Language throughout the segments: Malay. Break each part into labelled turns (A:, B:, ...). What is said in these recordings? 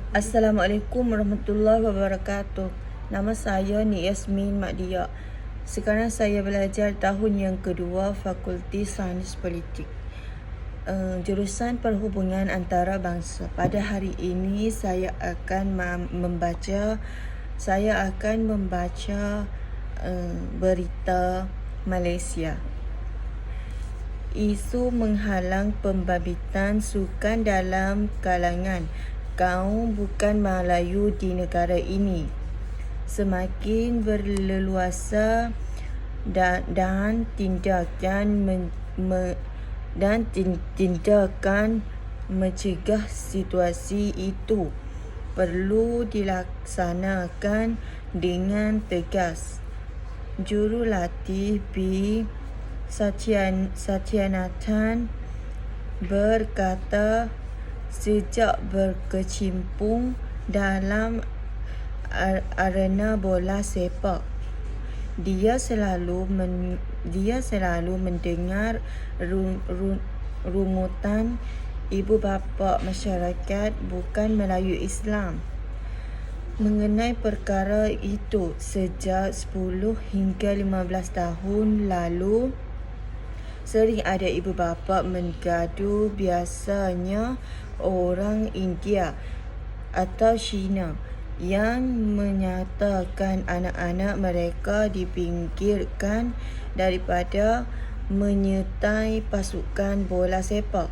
A: Assalamualaikum warahmatullahi wabarakatuh. Nama saya Ni Yasmin Mak Dia. Sekarang saya belajar tahun yang kedua Fakulti Sains Politik. Jurusan Perhubungan Antarabangsa. Pada hari ini saya akan membaca berita Malaysia. Isu menghalang pembabitan sukan dalam kalangan kaum bukan Melayu di negara ini semakin berleluasa dan tindakan mencegah situasi itu perlu dilaksanakan dengan tegas. Jurulatih B. Satyanathan berkata, sejak berkecimpung dalam arena bola sepak, dia selalu mendengar rungutan ibu bapa masyarakat bukan Melayu Islam mengenai perkara itu. Sejak 10 hingga 15 tahun lalu, sering ada ibu bapa menggaduh, biasanya orang India atau Cina, yang menyatakan anak-anak mereka dipinggirkan daripada menyertai pasukan bola sepak.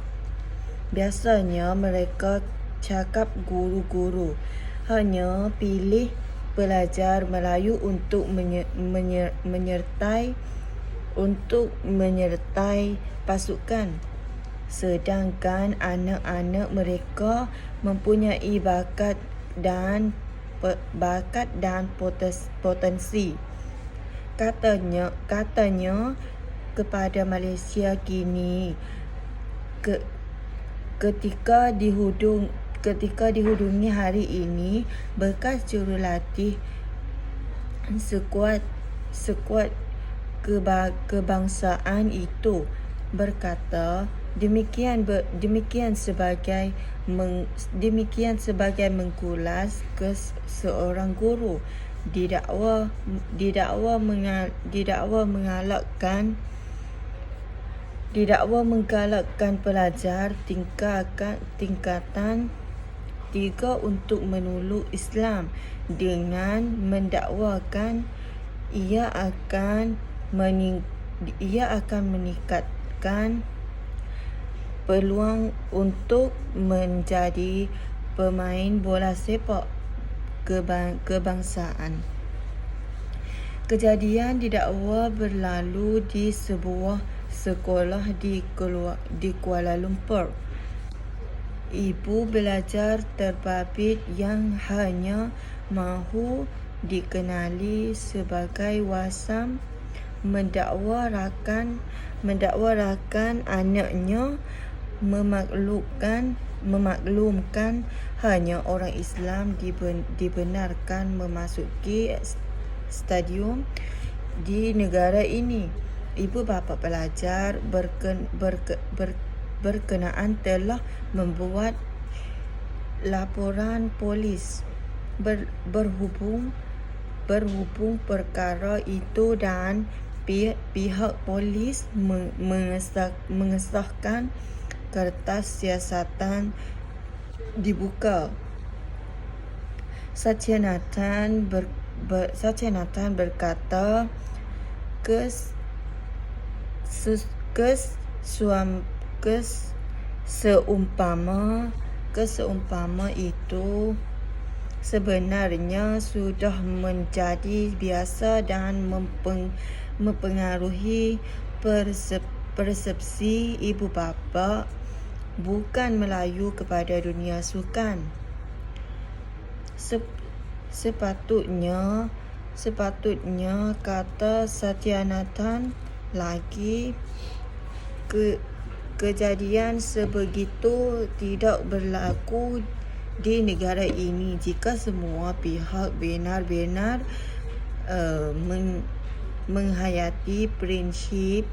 A: Biasanya mereka cakap guru-guru hanya pilih pelajar Melayu untuk menyertai pasukan, sedangkan anak-anak mereka mempunyai bakat dan potensi. Katanya kepada Malaysia kini, ketika dihudungi hari ini, bekas jurulatih skuad kebangsaan itu berkata demikian sebagai mengkulas ke seorang guru didakwa menggalakkan pelajar tingkatan 3 untuk memeluk Islam dengan mendakwakan ia akan meningkatkan peluang untuk menjadi pemain bola sepak kebangsaan. Kejadian didakwa berlalu di sebuah sekolah di Kuala Lumpur. Ibu belajar terbabit yang hanya mahu dikenali sebagai Wasam mendakwa rakan anaknya memaklumkan hanya orang Islam dibenarkan memasuki stadium di negara ini. Ibu bapa pelajar berkenaan telah membuat laporan polis berhubung perkara itu, dan pihak polis mengesahkan kertas siasatan dibuka. Satyanathan berkata, seumpama itu sebenarnya sudah menjadi biasa dan mempengaruhi persepsi ibu bapa bukan Melayu kepada dunia sukan. Sepatutnya, kata Satyanathan lagi, kejadian sebegitu tidak berlaku di negara ini jika semua pihak benar-benar menghayati prinsip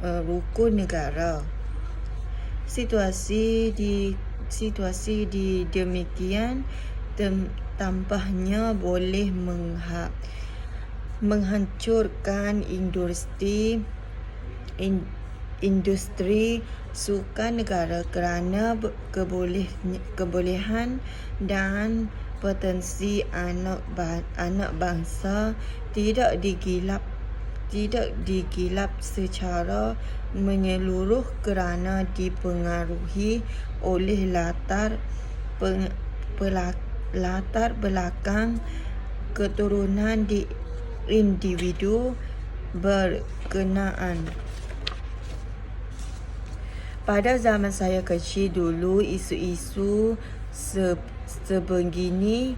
A: rukun negara. Situasi situasi di demikian tambahnya boleh menghancurkan industri sukan negara kerana kebolehan dan potensi anak bangsa tidak digilap secara menyeluruh kerana dipengaruhi oleh latar belakang keturunan di individu berkenaan. Pada zaman saya kecil dulu, isu-isu sebegini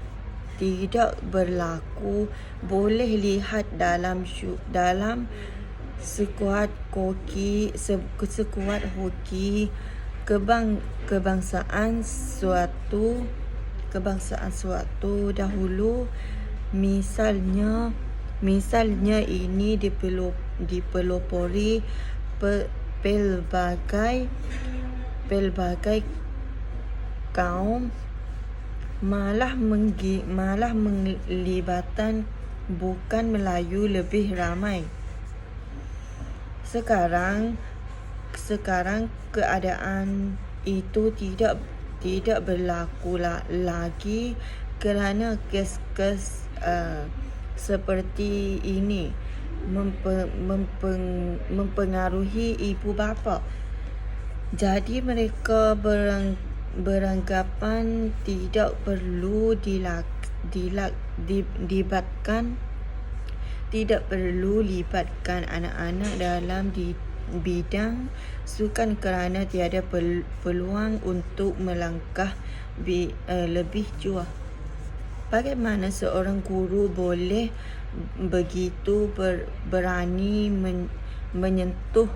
A: tidak berlaku. Boleh lihat dalam sekuat hoki kebangsaan suatu dahulu. Misalnya ini dipelopori pelbagai kaum, malah melibatkan bukan Melayu lebih ramai. Sekarang keadaan itu tidak berlaku lagi kerana kes-kes seperti ini mempengaruhi ibu bapa. Jadi mereka beranggapan tidak perlu libatkan anak-anak dalam bidang sukan kerana tiada peluang untuk melangkah lebih jauh. Bagaimana seorang guru boleh begitu berani menyentuh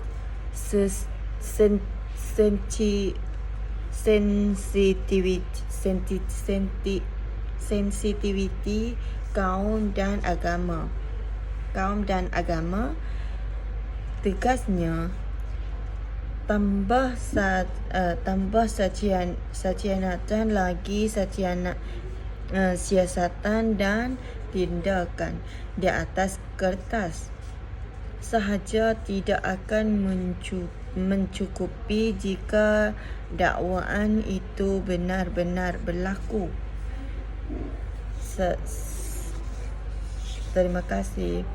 A: sensitiviti kaum dan agama? Tegasnya, tambah siasatan lagi, siasatan dan tindakan di atas kertas sahaja tidak akan mencukupi jika dakwaan itu benar-benar berlaku. Terima kasih.